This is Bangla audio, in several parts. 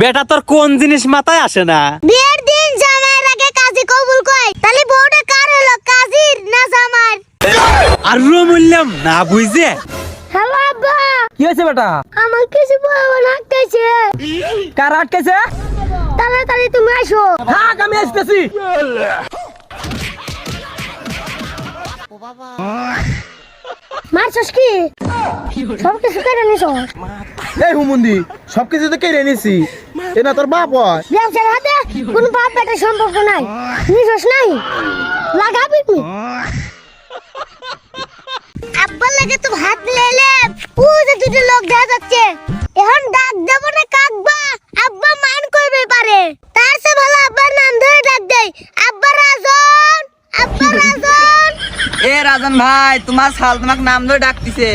বেটা তোর কোন জিনিস মাথায় আসে না? বিয়ের দিন জামাইয়ের আগে কাজী কবুল কয়, তাহলে বউটা কার হলো, কাজীর না জামাইয়ের? আর বললাম না বুঝে। হ্যালো আব্বা। কি হয়েছে বেটা? আমার কিছু বলবো না, আটকেছে। কার আটকেছে? তাড়াতাড়ি তুমি আসো। হ্যাঁ আমি আসতেছি। মারছস কি? সব কিছু কেড়ে নিছস। এই হুমুন্দি সবকিছু তো কেড়ে নিছি, এ না তোর বাপ হয়? ব্যবসার হাতে কোনো বাপ বেটার সম্পর্ক নাই, নিছস নাই লাগাবি কি? আব্বার লাগে তো ভাত লেলে পুজো দুটো লোক দেখা যাচ্ছে। এখন ডাক দেব না কাকবা, আব্বা মান করবে পারে। তার চেয়ে ভালো আব্বার নাম ধরে ডাক দেই, আব্বা রাজন, আব্বা রাজন। এ রাজন ভাই, তোমার শাল তোমাকে নাম ধরে ডাকতিছে।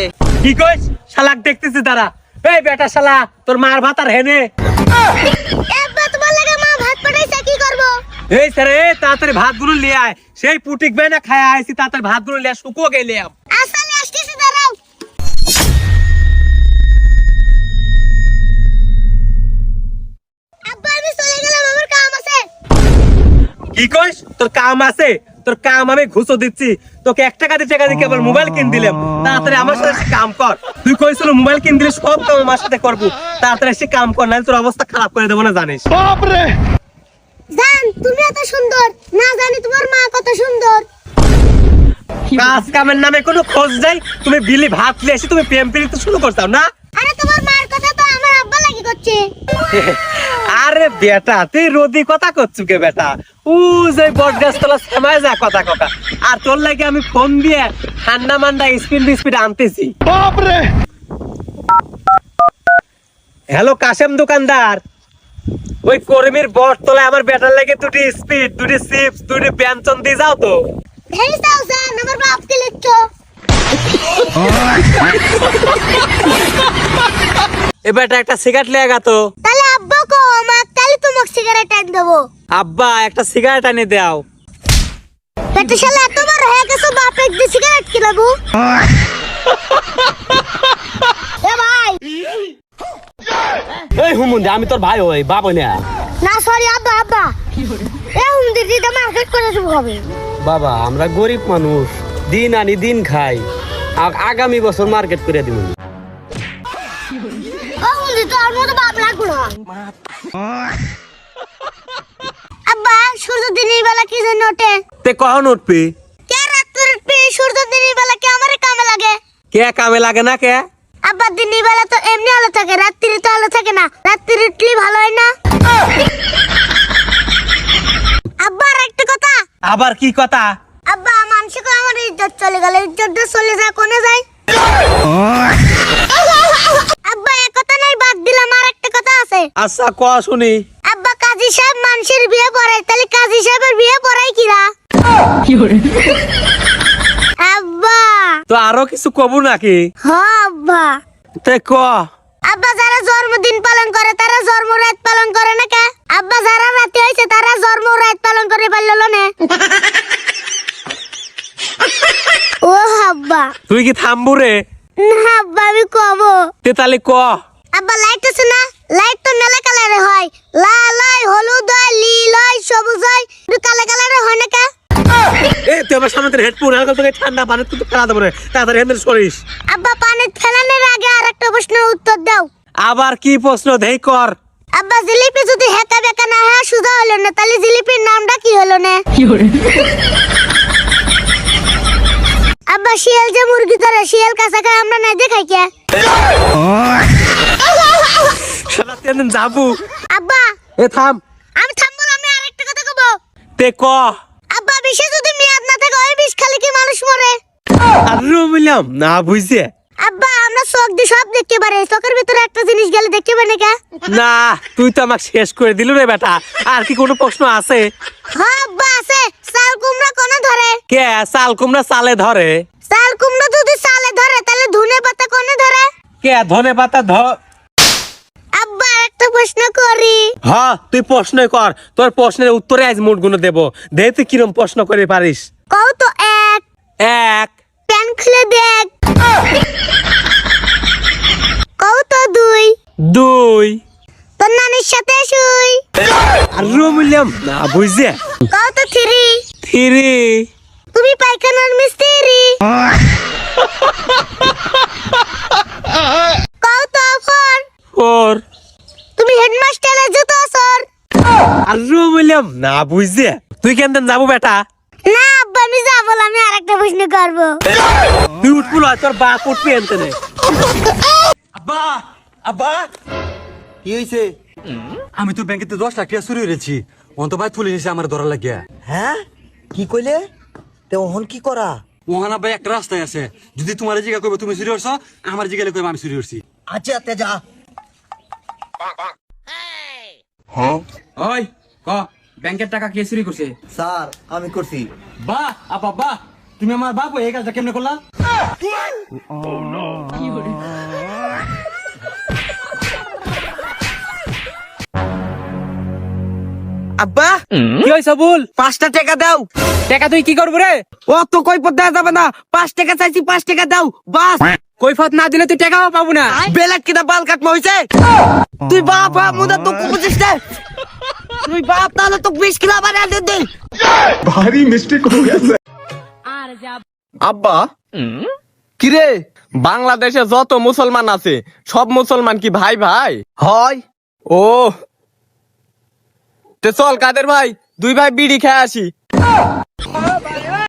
কি কইস? শালাক দেখতেছি তারা। এই বেটা শালা তোর মার ভাত আর হেনে। আব্বা তোমার লাগে মা ভাত পাঠাইছে, কি করব? এই স্যারে তাড়াতাড়ি ভাতগুলো নিয়ে আয়। সেই পুটিক বেনা খায় আইছি, তাড়াতাড়ি ভাতগুলো নিয়ে শুকো গেলাম। আসলে আসতেছি, দাঁড়াও। আব্বা আমি চলে গেলাম, আমার কাম আছে। কি কইস? তোর কাম আছে? তোর কাম আমি ঘুষো দিচ্ছি। তোকে 1 টাকা দিয়ে কেবল মোবাইল কিন দিলাম। তাড়াতাড়ি আমার সাথে এসে কাম কর। তুই কইছিল মোবাইল কিন দিলে সব কাম আমার সাথে করবো। তাড়াতাড়ি এসে কাম কর, নাহলে তোর অবস্থা খারাপ করে দেবো না জানিস। জান তুমি এত সুন্দর না, জানি তোমার মা কত সুন্দর। কাজ কামের নামে কোনো খোঁজ নাই। তুমি বিলি ভাত নিয়ে এসে তুমি প্রেম প্রীতি শুরু করতাম না? আরে তোমার মার কথা তো আমার আব্বা লাগি করছে। আরে বেটা তুই রোদি কথা করছু কে বেটা? ও যে বটগাছ তলা সেমায় যা কথা কথা। আর তোর লাগে আমি ফোন দিয়ে ঠান্ডা মান্ডা স্পিড আনতেছি। হ্যালো কাশেম দোকানদার, ওই কর্মীর বট তলায় আমার বেটার লাগে দুটি স্পিড, দুটি চিপস, দুটি ব্যঞ্জন দিয়ে যাও তো। হেই সাও জান, আমার বাপকে লিখছো। এ বেটা একটা সিগারেট লেগা তো। তাহলে আব্বা কো আমার, তাহলে তোমাকে সিগারেট এনে দেবো। আব্বা একটা সিগারেট এনে দাও। বেটা শালা এতবার হয়ে গেছো, বাপ একদিন সিগারেট কিনাবো। এ ভাই। এই হুমুন্দি আমি তোর ভাই হই, বাপ হই না। না সরি আব্বা, আব্বা এ হুমদি দিদা মার্কেট করে দেবো হবে। বাবা আমরা গরিব মানুষ, দিন আনি দিন খাই। আগামী বছর মার্কেট করে দিব। ও হুমদি তো আর মতো বাপ লাগবো না। আব্বা সূর্য দিনের বেলা কি জন্য ওঠে? তে কখন উঠবি? কে রাত্রে উঠবি? সূর্য দিনের বেলা কি আমারে কামে লাগে? কে কামে লাগে না কে? আব্বা দিনের বেলা তো এমনি আলো থাকে, রাত্রি তো আলো থাকে না। রাত্রি উঠলি ভালো হয় না? আব্বা আর একটা কথা। আবার কি কথা? আব্বা মানুষে কো আমার ইজ্জত চলে গেল, ইজ্জতটা চলে যায় কোনে যায়? আব্বা এক কথা নাই, বাদ দিলাম, আর একটা কথা আছে। আচ্ছা ক শুনি। আব্বা কাজী সাহেব মানুষের বিয়ে পড়ায়, তাহলে কাজী সাহেবের বিয়ে পড়ায় কিরা? আব্বা তো আরো কিছু কবু নাকি? হ্যাঁ আব্বা। তে ক। আব্বা যারা জন্মদিন পালন করে তারা জন্মরাত পালন করে না কে? আব্বা যারা রাতে হইছে তারা জন্মরাত পালন করে পারলো না। ও আব্বা। তুই কি থামবু রে? না আব্বা আমি কব। তে তাহলে ক। আব্বা লাইট আছে না? লাইট তো মেলা কালারে হয়, লাল হয়, হলুদ হয়, নীল হয়, সবুজ হয়, কিন্তু কালো কালারে হয় না কে? এ তুই আমার সামনে হেডফোন আর তোকে ঠান্ডা পানি তুই ফেলা দেবো রে। তাড়াতাড়ি হেন্দ্র সরিস। আব্বা পানি ফেলানোর আগে আর একটা প্রশ্নের উত্তর দাও। আবার কি প্রশ্ন দেই কর। আব্বা জিলিপি যদি হেকা বেকা না হয় সুজা হলো না, তাহলে জিলিপির নামটা কি হলো না? আব্বা শিয়াল যে মুরগি ধরে, শিয়াল কাঁচা খায় আমরা না দেখাই কে? শালা তুই একদিন যাবো। আব্বা এ থাম। আমি থামবো না, আমি আরেকটা কথা কব। তে ক। আব্বা বিষে যদি মেয়াদ না থাকে ওই বিষ খালি কি মানুষ মরে? আর বললাম না বুঝছে। আব্বা আমরা চোখ দিয়ে সব দেখতে পারি, চোখের ভিতরে একটা জিনিস গেলে দেখতে পাই না কে? না তুই তো আমাকে শেষ করে দিলু রে বেটা। আর কি কোনো প্রশ্ন আছে? হ্যাঁ আব্বা আছে। চাল কুমড়া কোনে ধরে? কে চাল কুমড়া চালে ধরে? চাল কুমড়া যদি চালে ধরে তাহলে ধনে পাতা কোনে ধরে? কে ধনে পাতা আব্বা একটা প্রশ্ন করি। হ্যাঁ তুই প্রশ্ন কর, তোর প্রশ্নের উত্তরে আজ মোট গুণ দেবো। দে তুই কিরম প্রশ্ন করে পারিস। কও তো এক। এক। প্যান খুলে দেখ। কও তো দুই। দুই। তো তোর নানির সাথে শুই। আর বললাম না বুঝছে কও তো থ্রি। থ্রি তুমি পায়খানার মিস্ত্রি। কও তো ফোর। ফোর তুমি হেডমাস্টারের জুতো সর। আর বললাম না বুঝছে তুই কেন যাবো বেটা না আব্বা আমি যাবো না, আমি আরেকটা প্রশ্ন করবো। তুই উঠবো না তোর বাপ উঠবি এনতে নে আব্বা আব্বা কি হইছে? আমি তো ব্যাংকে 10 লাখ টাকা চুরি করেছি অন্ত ভাই পুলিশ এসে আমার ধরা লাগিয়া হ্যাঁ কি কইলে তে ওহন কি করা ওহানা ভাই একটা রাস্তায় আছে যদি তোমার জিগা কইবে তুমি চুরি করছো আমার জিগালে কইবে আমি চুরি করছি আচ্ছা তে যা ওই ক ব্যাংকের টাকা কে চুরি করছে? স্যার আমি করছি বাহ আব্বা বাহ তুমি আমার বাপ এই কাজটা কেমনে করলা আব্বা কি হইছে বল? 5টা টাকা দাও। টাকা তুই কি করবো রে? ও তো কৈফত দেওয়া যাবে না, 5 টাকা চাইছি, 5 টাকা দাও বাস। কৈফত না দিলে তুই টাকাও পাবো না। বেলাক কিনা বাল কাটমা হইছে। তুই বাপ মুদা তো বুঝিস না, তুই বাপ তাহলে তো 20 কিলো বাড়া দে দে। আব্বা কিরে বাংলাদেশে যত মুসলমান আছে সব মুসলমান কি ভাই ভাই হয় ও তে চল কাদের ভাই দুই ভাই বিড়ি খেয়ে আসি